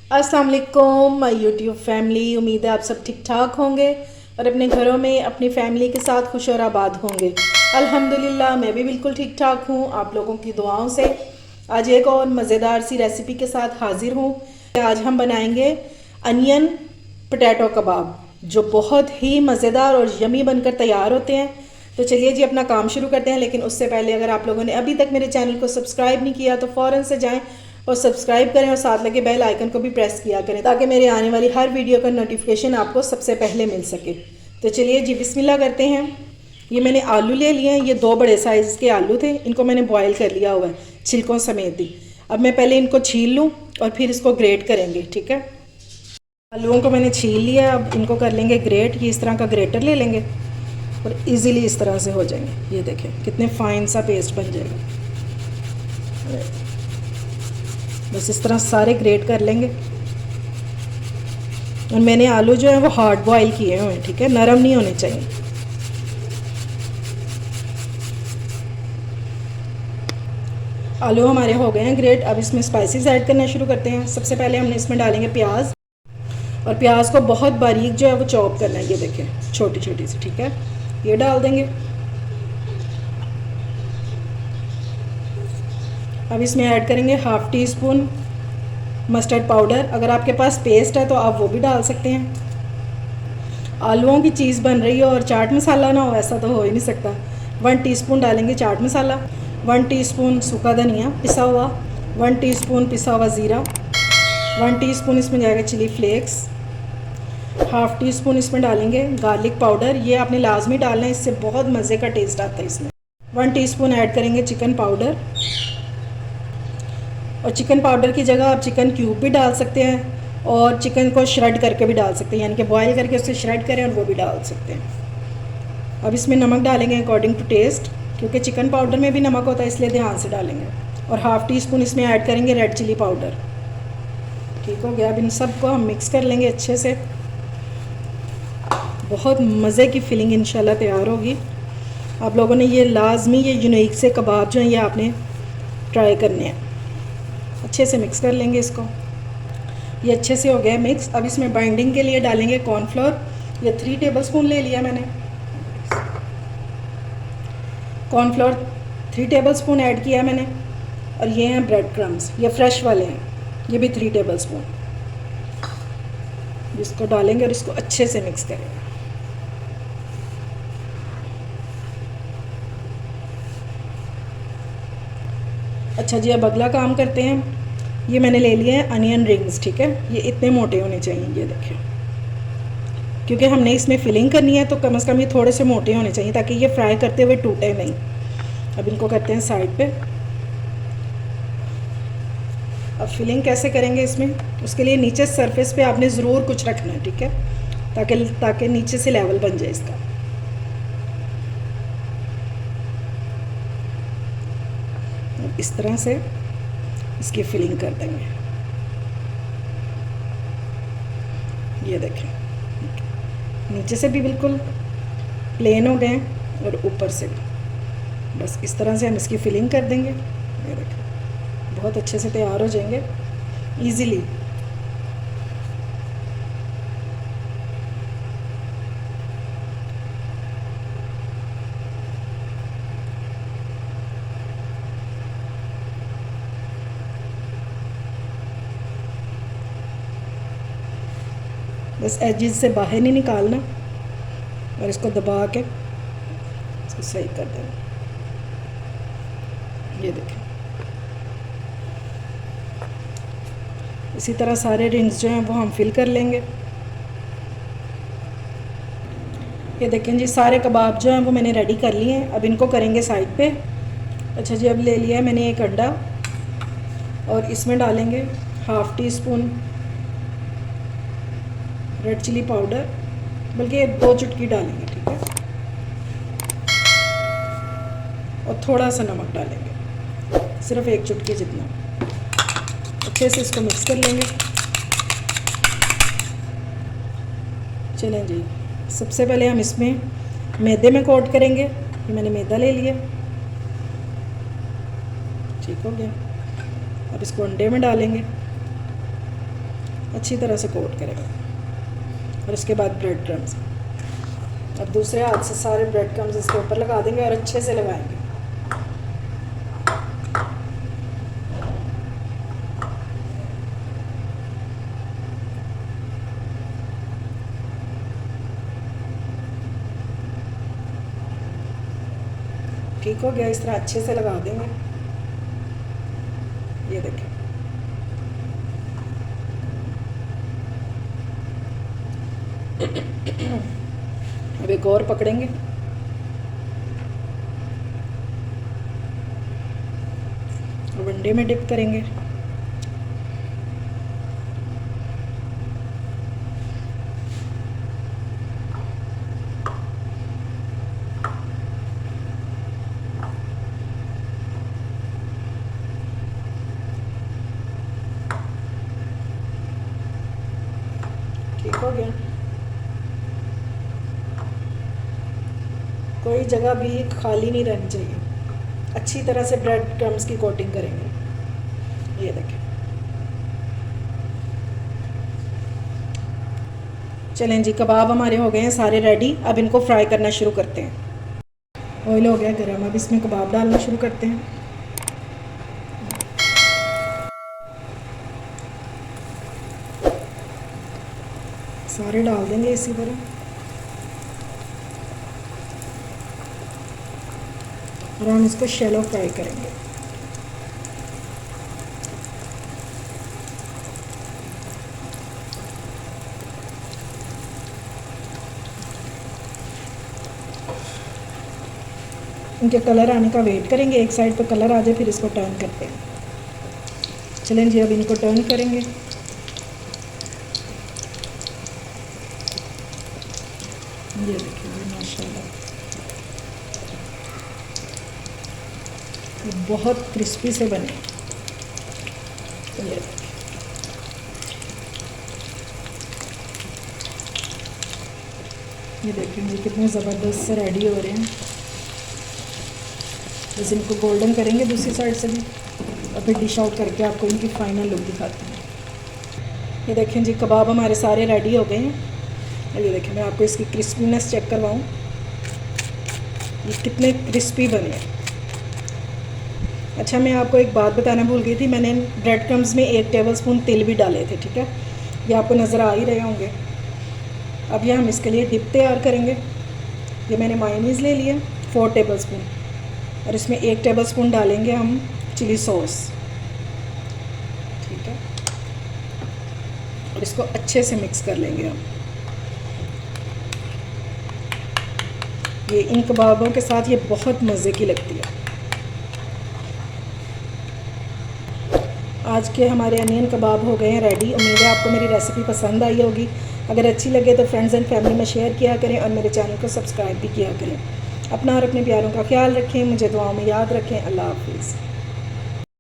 अस्सलाम वालेकुम my YouTube family. उम्मीद है आप सब ठीक ठाक होंगे और अपने घरों में अपनी फैमिली के साथ खुश और आबाद होंगे। अल्हम्दुलिल्लाह मैं भी बिल्कुल ठीक ठाक हूँ, आप लोगों की दुआओं से। आज एक और मज़ेदार सी रेसिपी के साथ हाजिर हूँ। आज हम बनाएंगे अनियन पोटैटो कबाब, जो बहुत ही मज़ेदार और यमी बनकर तैयार होते हैं। तो चलिए जी अपना काम शुरू करते हैं। लेकिन उससे पहले अगर आप लोगों ने अभी तक मेरे चैनल को सब्सक्राइब नहीं किया तो फ़ौरन से जाएं और सब्सक्राइब करें और साथ लगे बेल आइकन को भी प्रेस किया करें ताकि मेरे आने वाली हर वीडियो का नोटिफिकेशन आपको सबसे पहले मिल सके। तो चलिए जी बिस्मिल्लाह करते हैं। ये मैंने आलू ले लिए हैं, ये 2 बड़े साइज़ के आलू थे, इनको मैंने बॉयल कर लिया हुआ है छिलकों समेत ही। अब मैं पहले इनको छील लूँ और फिर इसको ग्रेट करेंगे, ठीक है। आलूओं को मैंने छील लिया, अब इनको कर लेंगे ग्रेट। ये इस तरह का ग्रेटर ले लेंगे और इजीली इस तरह से हो जाएंगे। ये देखें कितने फाइन सा पेस्ट बन जाएगा। बस इस तरह सारे ग्रेट कर लेंगे। और मैंने आलू जो है वो हार्ड बॉयल किए हुए हैं, ठीक है, नरम नहीं होने चाहिए। आलू हमारे हो गए हैं ग्रेट। अब इसमें स्पाइसेस ऐड करना शुरू करते हैं। सबसे पहले हमने इसमें डालेंगे प्याज, और प्याज को बहुत बारीक जो है वो चॉप करना है। ये देखें छोटी छोटी सी, ठीक है, ये डाल देंगे। अब इसमें ऐड करेंगे 1/2 टीस्पून मस्टर्ड पाउडर। अगर आपके पास पेस्ट है तो आप वो भी डाल सकते हैं। आलूओं की चीज़ बन रही हो और चाट मसाला ना हो, ऐसा तो हो ही नहीं सकता। 1 टीस्पून डालेंगे चाट मसाला, 1 टीस्पून सूखा धनिया पिसा हुआ, 1 टीस्पून पिसा हुआ ज़ीरा, 1 टीस्पून इसमें जाएगा चिली फ्लेक्स, 1/2 टीस्पून इसमें डालेंगे गार्लिक पाउडर। ये आपने लाजमी डालना है, इससे बहुत मज़े का टेस्ट आता है इसमें। 1 टीस्पून ऐड करेंगे चिकन पाउडर, और चिकन पाउडर की जगह आप चिकन क्यूब भी डाल सकते हैं और चिकन को श्रेड करके भी डाल सकते हैं, यानी कि बॉयल करके उससे श्रेड करें और वो भी डाल सकते हैं। अब इसमें नमक डालेंगे अकॉर्डिंग टू टेस्ट, क्योंकि चिकन पाउडर में भी नमक होता है, इसलिए ध्यान से डालेंगे। और 1/2 टीस्पून इसमें ऐड करेंगे रेड चिली पाउडर। ठीक हो गया। अब इन सब को हम मिक्स कर लेंगे अच्छे से। बहुत मज़े की फीलिंग इंशाल्लाह तैयार होगी। आप लोगों ने ये लाजमी ये यूनिक से कबाब जो हैं ये आपने ट्राई करने हैं। अच्छे से मिक्स कर लेंगे इसको। ये अच्छे से हो गया मिक्स। अब इसमें बाइंडिंग के लिए डालेंगे कॉर्नफ्लोर। ये 3 टेबलस्पून ले लिया मैंने। कॉर्नफ्लोर 3 टेबलस्पून ऐड किया मैंने। और ये हैं ब्रेड क्रम्स, ये फ्रेश वाले हैं, ये भी 3 टेबलस्पून। इसको डालेंगे और इसको अच्छे से मिक्स करेंगे। अच्छा जी, अब अगला काम करते हैं। ये मैंने ले लिए हैं अनियन रिंग्स, ठीक है, ये इतने मोटे होने चाहिए। ये देखें, क्योंकि हमने इसमें फिलिंग करनी है तो कम से कम ये थोड़े से मोटे होने चाहिए ताकि ये फ्राई करते हुए टूटे नहीं। अब इनको करते हैं साइड पे। अब फिलिंग कैसे करेंगे इसमें, उसके लिए नीचे सरफेस पे आपने ज़रूर कुछ रखना है, ठीक है, ताकि नीचे से लेवल बन जाए इसका। इस तरह से इसकी फिलिंग कर देंगे। ये देखें नीचे से भी बिल्कुल प्लेन हो गए और ऊपर से भी। बस इस तरह से हम इसकी फिलिंग कर देंगे। ये देखें बहुत अच्छे से तैयार हो जाएंगे इजीली। बस एजिज से बाहर नहीं निकालना और इसको दबा के इसको सही कर देना। ये देखें इसी तरह सारे रिंग्स जो हैं वो हम फिल कर लेंगे। ये देखें जी सारे कबाब जो हैं वो मैंने रेडी कर लिए हैं। अब इनको करेंगे साइड पे। अच्छा जी, अब ले लिया है मैंने एक अंडा और इसमें डालेंगे 1/2 टीस्पून रेड चिली पाउडर, बल्कि 2 चुटकी डालेंगे, ठीक है, और थोड़ा सा नमक डालेंगे, सिर्फ 1 चुटकी जितना। अच्छे से इसको मिक्स कर लेंगे। चलें जी, सबसे पहले हम इसमें मैदे में कोट करेंगे। ये मैंने मैदा ले लिया, ठीक हो गया। अब इसको अंडे में डालेंगे अच्छी तरह से कोट करेंगे। और उसके बाद ब्रेड क्रम्स, अब दूसरे हाथ से सारे ब्रेड क्रम्स इसके ऊपर लगा देंगे और अच्छे से लगाएंगे। ठीक हो गया, इस तरह अच्छे से लगा देंगे। ये देखें, अब एक और पकड़ेंगे, वनडे में डिप करेंगे। ठीक हो गया, कोई जगह भी खाली नहीं रहनी चाहिए। अच्छी तरह से ब्रेड क्रम्स की कोटिंग करेंगे। ये देखें, चलें जी, कबाब हमारे हो गए हैं सारे रेडी। अब इनको फ्राई करना शुरू करते हैं। ऑयल हो गया गरम, अब इसमें कबाब डालना शुरू करते हैं। सारे डाल देंगे इसी तरह, और हम इसको शैलो फ्राई करेंगे। इनके कलर आने का वेट करेंगे, एक साइड पे कलर आ जाए फिर इसको टर्न करते हैं। चलें जी, अब इनको टर्न करेंगे। ये देखिए माशाल्लाह, ये बहुत क्रिस्पी से बने। ये देखिए जी, कितने ज़बरदस्त से रेडी हो रहे हैं। बस इनको गोल्डन करेंगे दूसरी साइड से भी, और फिर डिश आउट करके आपको इनकी फाइनल लुक दिखाती हूँ। ये देखें जी, कबाब हमारे सारे रेडी हो गए हैं। और ये देखें, मैं आपको इसकी क्रिस्पीनेस चेक करवाऊँ, ये कितने क्रिस्पी बने हैं। अच्छा, मैं आपको एक बात बताना भूल गई थी, मैंने ब्रेड क्रम्स में 1 टेबलस्पून तिल भी डाले थे। ठीक है, ये आपको नज़र आ ही रहे होंगे। अब ये हम इसके लिए डिप तैयार करेंगे। ये मैंने मायोनीज़ ले लिया 4 टेबलस्पून, और इसमें 1 टेबलस्पून डालेंगे हम चिली सॉस। ठीक है, और इसको अच्छे से मिक्स कर लेंगे हम। ये इन कबाबों के साथ ये बहुत मज़े की लगती है। आज के हमारे अनियन कबाब हो गए हैं रेडी। उम्मीद है आपको मेरी रेसिपी पसंद आई होगी। अगर अच्छी लगे तो फ्रेंड्स एंड फैमिली में शेयर किया करें, और मेरे चैनल को सब्सक्राइब भी किया करें। अपना और अपने प्यारों का ख्याल रखें, मुझे दुआओं में याद रखें। अल्लाह हाफिज़।